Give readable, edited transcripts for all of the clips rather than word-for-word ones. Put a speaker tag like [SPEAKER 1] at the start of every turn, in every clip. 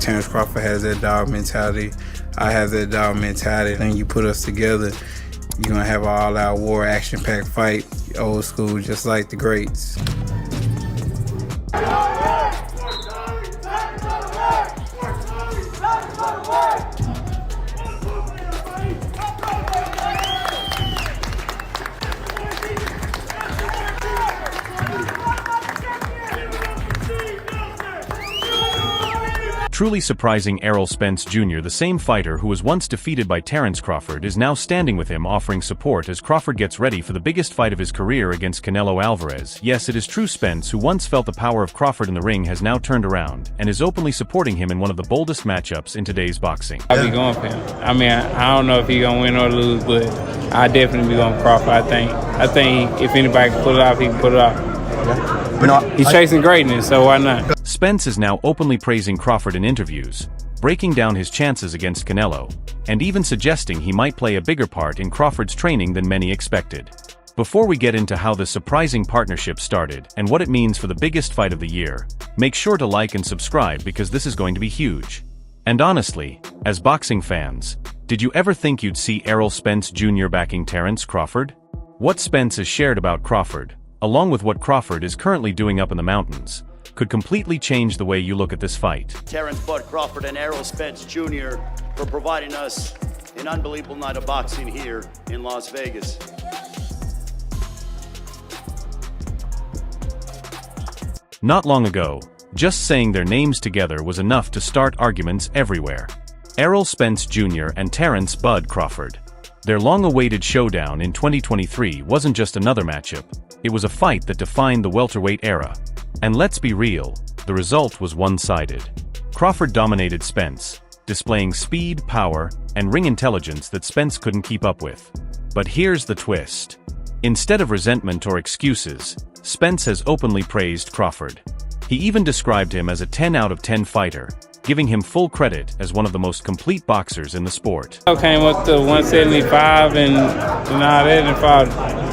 [SPEAKER 1] Terence Crawford has that dog mentality. I have that dog mentality. And you put us together, you're going to have an all-out war, action-packed fight, old school, just like the greats.
[SPEAKER 2] Truly surprising Errol Spence Jr., the same fighter who was once defeated by Terence Crawford, is now standing with him offering support as Crawford gets ready for the biggest fight of his career against Canelo Alvarez. Yes, it is true, Spence, who once felt the power of Crawford in the ring, has now turned around and is openly supporting him in one of the boldest matchups in today's boxing.
[SPEAKER 3] I'll be going for him. I mean, I don't know if he's going to win or lose, but I definitely be going for Crawford. I think if anybody can pull it off, he can pull it off. He's chasing greatness, so why not?
[SPEAKER 2] Spence is now openly praising Crawford in interviews, breaking down his chances against Canelo, and even suggesting he might play a bigger part in Crawford's training than many expected. Before we get into how this surprising partnership started and what it means for the biggest fight of the year, make sure to like and subscribe because this is going to be huge. And honestly, as boxing fans, did you ever think you'd see Errol Spence Jr. backing Terence Crawford? What Spence has shared about Crawford, along with what Crawford is currently doing up in the mountains, could completely change the way you look at this fight.
[SPEAKER 4] Terence Bud Crawford and Errol Spence Jr. for providing us an unbelievable night of boxing here in Las Vegas.
[SPEAKER 2] Not long ago, just saying their names together was enough to start arguments everywhere. Errol Spence Jr. and Terence Bud Crawford. Their long-awaited showdown in 2023 wasn't just another matchup, it was a fight that defined the welterweight era. And let's be real, the result was one-sided. Crawford dominated Spence, displaying speed, power, and ring intelligence that Spence couldn't keep up with. But here's the twist. Instead of resentment or excuses, Spence has openly praised Crawford. He even described him as a 10 out of 10 fighter, giving him full credit as one of the most complete boxers in the sport.
[SPEAKER 3] I came up to 175 and all that, and fought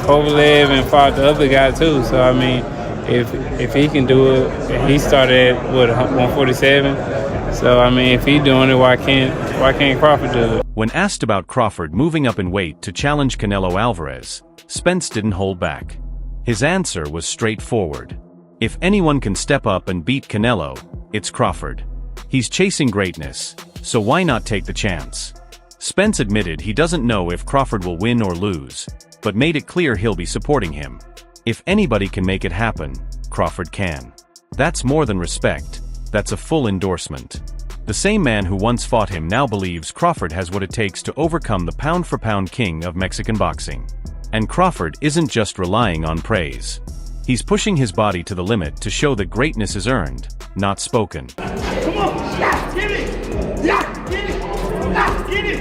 [SPEAKER 3] Kovalev and fought the other guy too. So I mean, if he can do it, he started at 147. So I mean, if he's doing it, why can't Crawford do it?
[SPEAKER 2] When asked about Crawford moving up in weight to challenge Canelo Alvarez, Spence didn't hold back. His answer was straightforward. If anyone can step up and beat Canelo, it's Crawford. He's chasing greatness, so why not take the chance? Spence admitted he doesn't know if Crawford will win or lose, but made it clear he'll be supporting him. If anybody can make it happen, Crawford can. That's more than respect, that's a full endorsement. The same man who once fought him now believes Crawford has what it takes to overcome the pound-for-pound king of Mexican boxing. And Crawford isn't just relying on praise. He's pushing his body to the limit to show that greatness is earned, not spoken.
[SPEAKER 5] Come on, yeah, get it! Yeah, get it! Yeah, get it!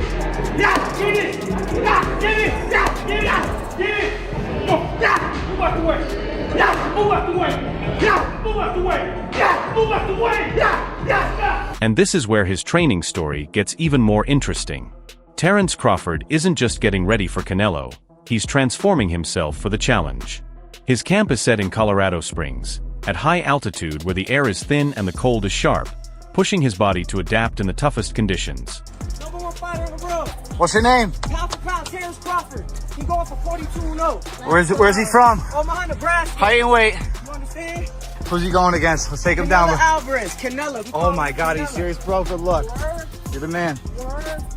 [SPEAKER 5] Yeah, get it! Yeah, get it! Yeah, get it! Get it! Come on, yeah, move out the way! Yeah, move out the way! Yeah, move out the way! Yeah, move out the way! Yeah, yeah!
[SPEAKER 2] And this is where his training story gets even more interesting. Terence Crawford isn't just getting ready for Canelo, he's transforming himself for the challenge. His camp is set in Colorado Springs, at high altitude where the air is thin and the cold is sharp, pushing his body to adapt in the toughest conditions.
[SPEAKER 5] Number one fighter in the world.
[SPEAKER 6] What's your name?
[SPEAKER 5] Pound for pound, Terence Crawford. He going for 42-0.
[SPEAKER 6] Where's he from?
[SPEAKER 5] Omaha, Nebraska.
[SPEAKER 6] Height and weight.
[SPEAKER 5] You understand?
[SPEAKER 6] Who's he going against? Let's take him down.
[SPEAKER 5] Canelo Alvarez, Canelo.
[SPEAKER 6] Oh my God, he's serious, bro. Good luck. You're the man.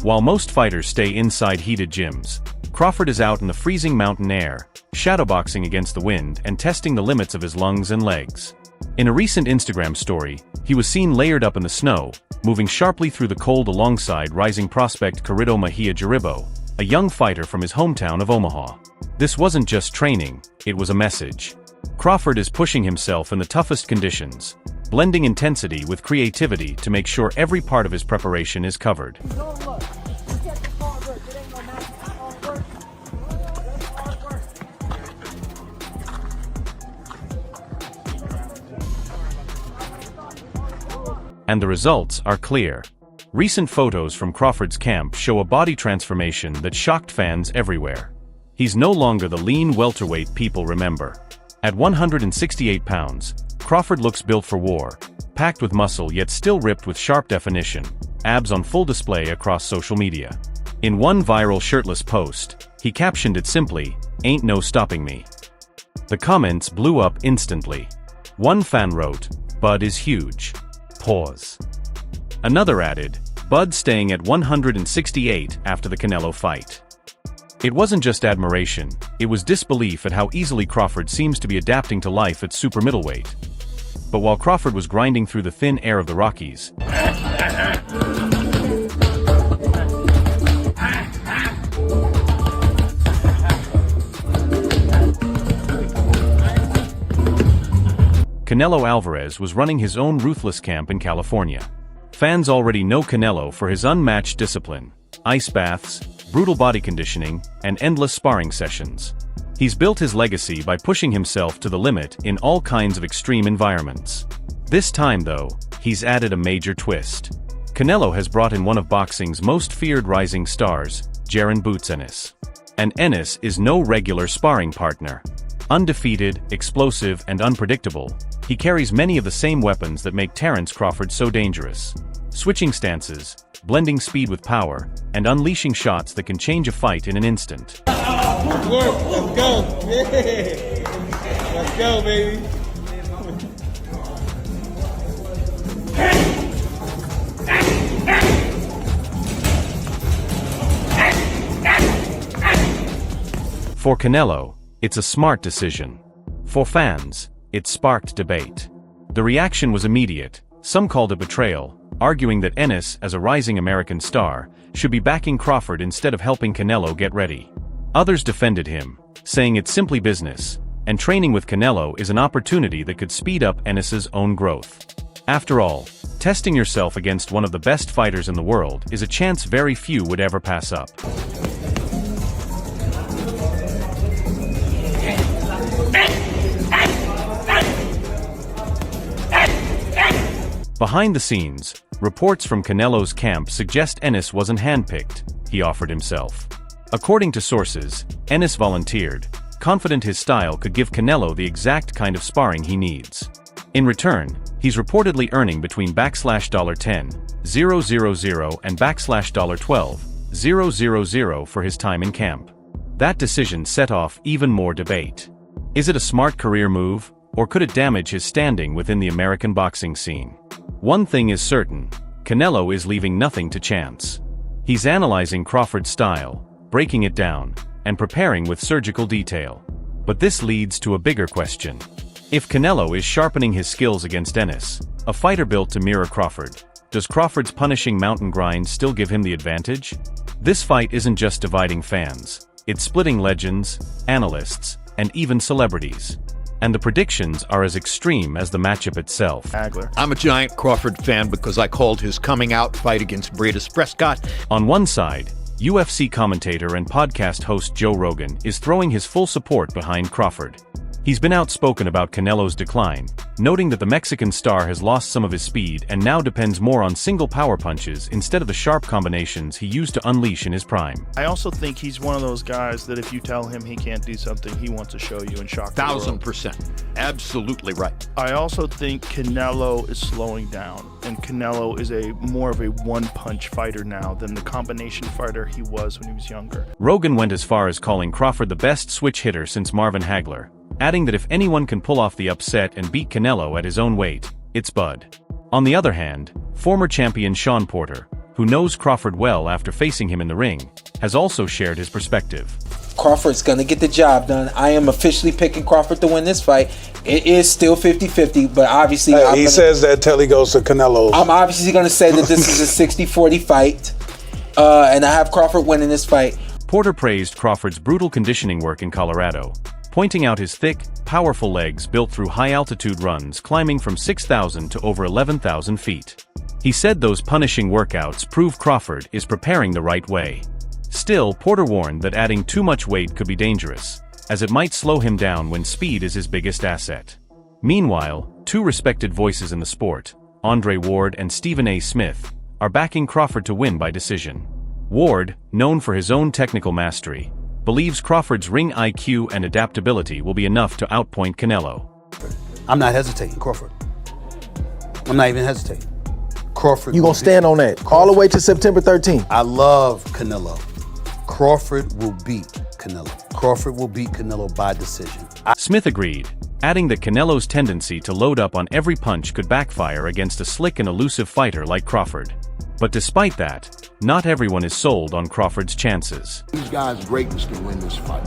[SPEAKER 2] While most fighters stay inside heated gyms, Crawford is out in the freezing mountain air, shadowboxing against the wind and testing the limits of his lungs and legs. In a recent Instagram story, he was seen layered up in the snow, moving sharply through the cold alongside rising prospect Corrido Mejia Jaribo, a young fighter from his hometown of Omaha. This wasn't just training, it was a message. Crawford is pushing himself in the toughest conditions, blending intensity with creativity to make sure every part of his preparation is covered. And the results are clear. Recent photos from Crawford's camp show a body transformation that shocked fans everywhere. He's no longer the lean welterweight people remember. At 168 pounds, Crawford looks built for war, packed with muscle yet still ripped with sharp definition, abs on full display across social media. In one viral shirtless post, he captioned it simply, "Ain't no stopping me." The comments blew up instantly. One fan wrote, "Bud is huge. Pause." Another added, "Bud staying at 168 after the Canelo fight." It wasn't just admiration, it was disbelief at how easily Crawford seems to be adapting to life at super middleweight. But while Crawford was grinding through the thin air of the Rockies, Canelo Alvarez was running his own ruthless camp in California. Fans already know Canelo for his unmatched discipline, ice baths, brutal body conditioning, and endless sparring sessions. He's built his legacy by pushing himself to the limit in all kinds of extreme environments. This time, though, he's added a major twist. Canelo has brought in one of boxing's most feared rising stars, Jaron "Boots" Ennis. And Ennis is no regular sparring partner. Undefeated, explosive, and unpredictable, he carries many of the same weapons that make Terence Crawford so dangerous. Switching stances, blending speed with power, and unleashing shots that can change a fight in an instant.
[SPEAKER 5] Let's go. Yeah. Let's go, baby.
[SPEAKER 2] For Canelo, it's a smart decision. For fans, it sparked debate. The reaction was immediate. Some called it betrayal, arguing that Ennis, as a rising American star, should be backing Crawford instead of helping Canelo get ready. Others defended him, saying it's simply business, and training with Canelo is an opportunity that could speed up Ennis's own growth. After all, testing yourself against one of the best fighters in the world is a chance very few would ever pass up. Behind the scenes, reports from Canelo's camp suggest Ennis wasn't handpicked, he offered himself. According to sources, Ennis volunteered, confident his style could give Canelo the exact kind of sparring he needs. In return, he's reportedly earning between $10,000 and $12,000 for his time in camp. That decision set off even more debate. Is it a smart career move, or could it damage his standing within the American boxing scene? One thing is certain, Canelo is leaving nothing to chance. He's analyzing Crawford's style, breaking it down, and preparing with surgical detail. But this leads to a bigger question. If Canelo is sharpening his skills against Ennis, a fighter built to mirror Crawford, does Crawford's punishing mountain grind still give him the advantage? This fight isn't just dividing fans, it's splitting legends, analysts, and even celebrities. And the predictions are as extreme as the matchup itself.
[SPEAKER 7] I'm a giant Crawford fan because I called his coming out fight against Breidis Prescott.
[SPEAKER 2] On one side, UFC commentator and podcast host Joe Rogan is throwing his full support behind Crawford. He's been outspoken about Canelo's decline, noting that the Mexican star has lost some of his speed and now depends more on single power punches instead of the sharp combinations he used to unleash in his prime.
[SPEAKER 8] I also think he's one of those guys that if you tell him he can't do something, he wants to show you and shock the world.
[SPEAKER 7] 1,000%. Absolutely right.
[SPEAKER 8] I also think Canelo is slowing down, and Canelo is more of a one-punch fighter now than the combination fighter he was when he was younger.
[SPEAKER 2] Rogan went as far as calling Crawford the best switch hitter since Marvin Hagler, adding that if anyone can pull off the upset and beat Canelo at his own weight, it's Bud. On the other hand, former champion Sean Porter, who knows Crawford well after facing him in the ring, has also shared his perspective.
[SPEAKER 9] Crawford's going to get the job done. I am officially picking Crawford to win this fight. It is still 50-50, but obviously...
[SPEAKER 10] he says that till he goes to Canelo.
[SPEAKER 9] I'm obviously going to say that this is a 60-40 fight, and I have Crawford winning this fight.
[SPEAKER 2] Porter praised Crawford's brutal conditioning work in Colorado, pointing out his thick, powerful legs built through high-altitude runs climbing from 6,000 to over 11,000 feet. He said those punishing workouts prove Crawford is preparing the right way. Still, Porter warned that adding too much weight could be dangerous, as it might slow him down when speed is his biggest asset. Meanwhile, two respected voices in the sport, Andre Ward and Stephen A. Smith, are backing Crawford to win by decision. Ward, known for his own technical mastery, believes Crawford's ring IQ and adaptability will be enough to outpoint Canelo.
[SPEAKER 11] I'm not hesitating, Crawford. I'm not even hesitating. Crawford.
[SPEAKER 12] You gonna stand on that all the way to September 13th?
[SPEAKER 11] I love Canelo. Crawford will beat Canelo. Crawford will beat Canelo by decision.
[SPEAKER 2] Smith agreed, adding that Canelo's tendency to load up on every punch could backfire against a slick and elusive fighter like Crawford. But despite that, not everyone is sold on Crawford's chances.
[SPEAKER 13] These guys' greatness can win this fight.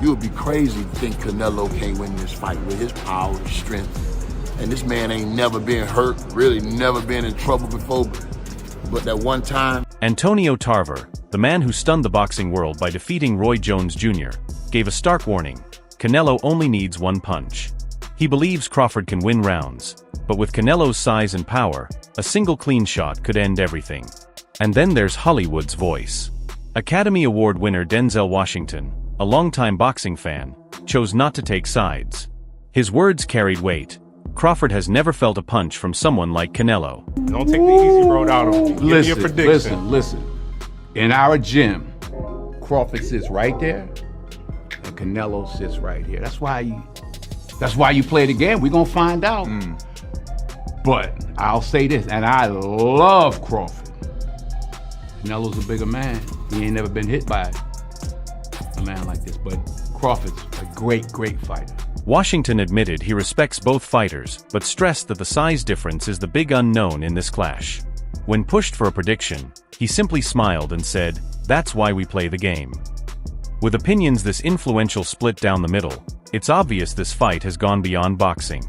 [SPEAKER 13] You would be crazy to think Canelo can't win this fight with his power and strength. And this man ain't never been hurt, really never been in trouble before. But that one time...
[SPEAKER 2] Antonio Tarver, the man who stunned the boxing world by defeating Roy Jones Jr., gave a stark warning. Canelo only needs one punch. He believes Crawford can win rounds, but with Canelo's size and power, a single clean shot could end everything. And then there's Hollywood's voice. Academy Award winner Denzel Washington, a longtime boxing fan, chose not to take sides. His words carried weight. Crawford has never felt a punch from someone like Canelo.
[SPEAKER 14] Don't take the easy road out on me. Give me your prediction.
[SPEAKER 15] Listen. In our gym, Crawford sits right there, and Canelo sits right here. That's why you play the game. We're gonna find out. But I'll say this, and I love Crawford. Canelo's a bigger man. He ain't never been hit by a man like this, but Crawford's a great, great fighter.
[SPEAKER 2] Washington admitted he respects both fighters, but stressed that the size difference is the big unknown in this clash. When pushed for a prediction, he simply smiled and said, "That's why we play the game." With opinions this influential split down the middle, it's obvious this fight has gone beyond boxing.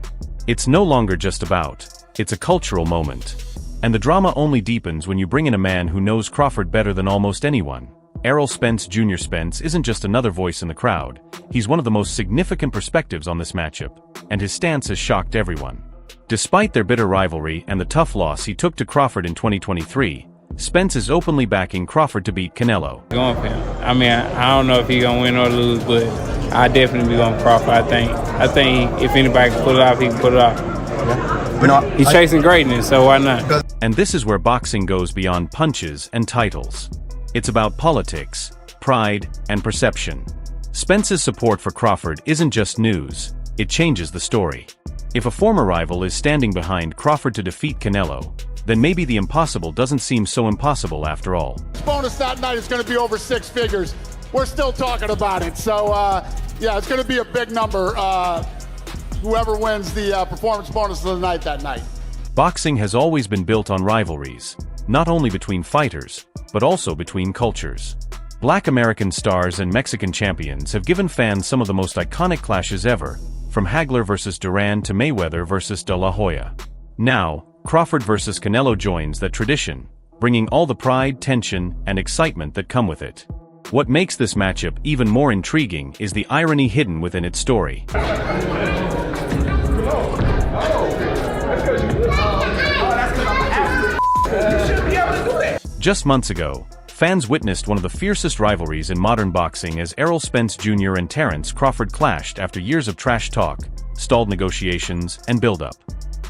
[SPEAKER 2] It's no longer just about, it's a cultural moment. And the drama only deepens when you bring in a man who knows Crawford better than almost anyone. Errol Spence Jr. Spence isn't just another voice in the crowd, he's one of the most significant perspectives on this matchup, and his stance has shocked everyone. Despite their bitter rivalry and the tough loss he took to Crawford in 2023, Spence is openly backing Crawford to beat Canelo.
[SPEAKER 3] Going for him. I mean, I don't know if he's gonna win or lose, but I definitely be going Crawford. I think if anybody can pull it off, he can pull it off. He's chasing greatness, so why not?
[SPEAKER 2] And this is where boxing goes beyond punches and titles. It's about politics, pride, and perception. Spence's support for Crawford isn't just news, it changes the story. If a former rival is standing behind Crawford to defeat Canelo, then maybe the impossible doesn't seem so impossible after all.
[SPEAKER 16] Bonus that night is going to be over 6 figures. We're still talking about it, so yeah, it's going to be a big number. Whoever wins the performance bonus of the night that night.
[SPEAKER 2] Boxing has always been built on rivalries, not only between fighters, but also between cultures. Black American stars and Mexican champions have given fans some of the most iconic clashes ever, from Hagler versus Duran to Mayweather versus De La Hoya. Now, Crawford versus Canelo joins that tradition, bringing all the pride, tension, and excitement that come with it. What makes this matchup even more intriguing is the irony hidden within its story. Just months ago, fans witnessed one of the fiercest rivalries in modern boxing as Errol Spence Jr. and Terence Crawford clashed after years of trash talk, stalled negotiations, and build-up.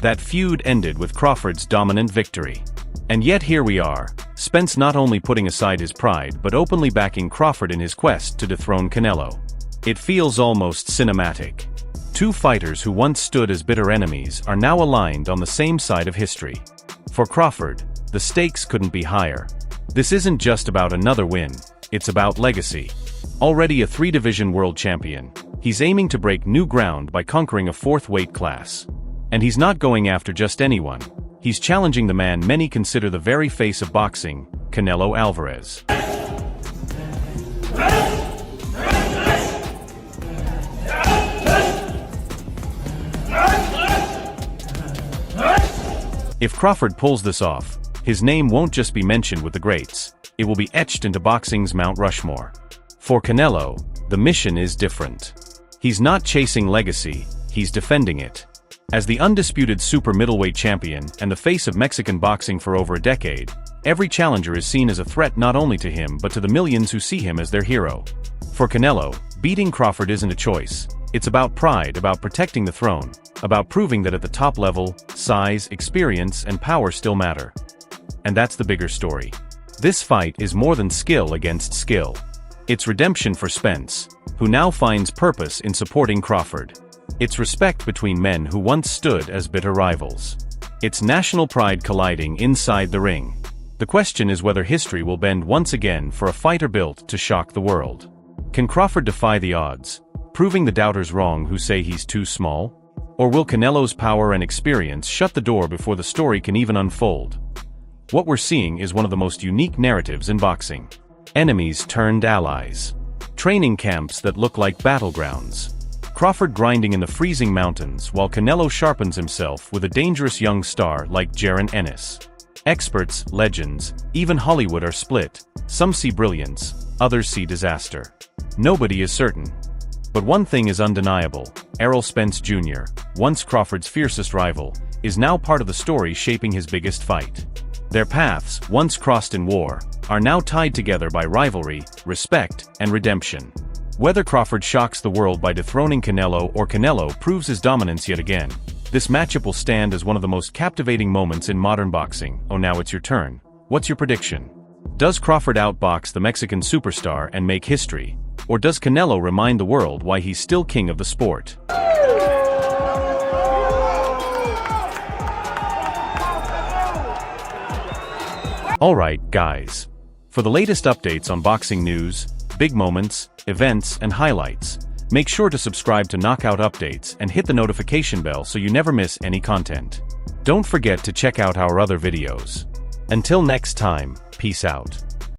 [SPEAKER 2] That feud ended with Crawford's dominant victory. And yet here we are, Spence not only putting aside his pride but openly backing Crawford in his quest to dethrone Canelo. It feels almost cinematic. Two fighters who once stood as bitter enemies are now aligned on the same side of history. For Crawford, the stakes couldn't be higher. This isn't just about another win, it's about legacy. Already a 3-division world champion, he's aiming to break new ground by conquering a 4th weight class. And he's not going after just anyone, he's challenging the man many consider the very face of boxing, Canelo Alvarez. If Crawford pulls this off, his name won't just be mentioned with the greats, it will be etched into boxing's Mount Rushmore. For Canelo, the mission is different. He's not chasing legacy, he's defending it. As the undisputed super middleweight champion and the face of Mexican boxing for over a decade, every challenger is seen as a threat not only to him but to the millions who see him as their hero. For Canelo, beating Crawford isn't a choice. It's about pride, about protecting the throne, about proving that at the top level, size, experience, and power still matter. And that's the bigger story. This fight is more than skill against skill. It's redemption for Spence, who now finds purpose in supporting Crawford. It's respect between men who once stood as bitter rivals. It's national pride colliding inside the ring. The question is whether history will bend once again for a fighter built to shock the world. Can Crawford defy the odds, proving the doubters wrong who say he's too small? Or will Canelo's power and experience shut the door before the story can even unfold? What we're seeing is one of the most unique narratives in boxing. Enemies turned allies. Training camps that look like battlegrounds. Crawford grinding in the freezing mountains while Canelo sharpens himself with a dangerous young star like Jaron Ennis. Experts, legends, even Hollywood are split. Some see brilliance, others see disaster. Nobody is certain. But one thing is undeniable. Errol Spence Jr., once Crawford's fiercest rival, is now part of the story shaping his biggest fight. Their paths, once crossed in war, are now tied together by rivalry, respect, and redemption. Whether Crawford shocks the world by dethroning Canelo or Canelo proves his dominance yet again, this matchup will stand as one of the most captivating moments in modern boxing. Oh, now it's your turn. What's your prediction? Does Crawford outbox the Mexican superstar and make history? Or does Canelo remind the world why he's still king of the sport? Alright, guys. For the latest updates on boxing news, big moments, events, and highlights, make sure to subscribe to Knockout Updates and hit the notification bell so you never miss any content. Don't forget to check out our other videos. Until next time, peace out.